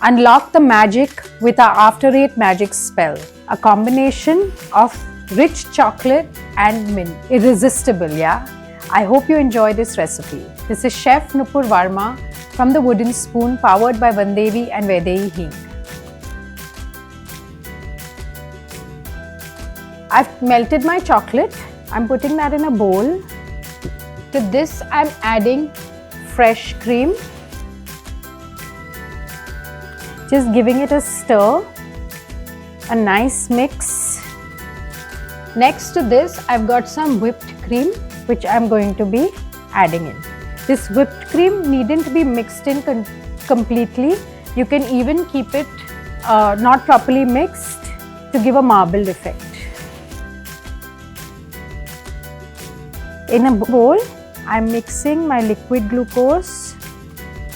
Unlock the magic with our After 8 magic spell. A combination of rich chocolate and mint. Irresistible, yeah? I hope you enjoy this recipe. This is Chef Nupur Varma from the Wooden Spoon, powered by Vandevi and Vaidehi Hing. I've melted my chocolate. I'm putting that in a bowl. To this, I'm adding fresh cream. Just giving it a stir, a nice mix. Next to this, I've got some whipped cream, which I'm going to be adding in. This whipped cream needn't be mixed in completely. You can even keep it not properly mixed to give a marbled effect. In a bowl, I'm mixing my liquid glucose,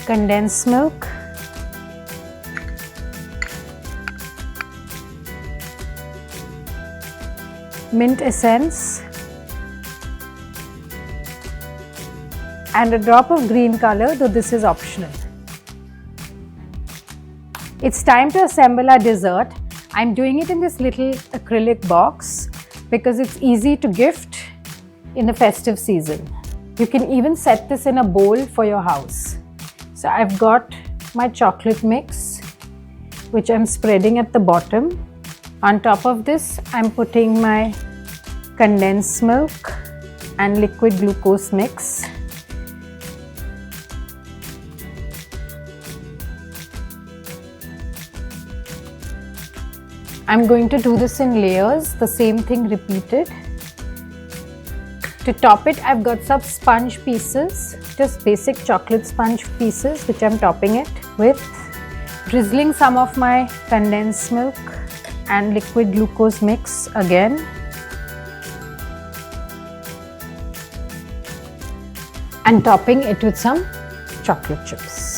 condensed milk, mint essence, and a drop of green color, though this is optional. It's time to assemble our dessert. I'm doing it in this little acrylic box because it's easy to gift in the festive season. You can even set this in a bowl for your house. So I've got my chocolate mix, which I'm spreading at the bottom. On top of this, I'm putting my condensed milk and liquid glucose mix. I'm going to do this in layers, the same thing repeated. To top it, I've got some sponge pieces, just basic chocolate sponge pieces, which I'm topping it with. Drizzling some of my condensed milk and liquid glucose mix again. And topping it with some chocolate chips.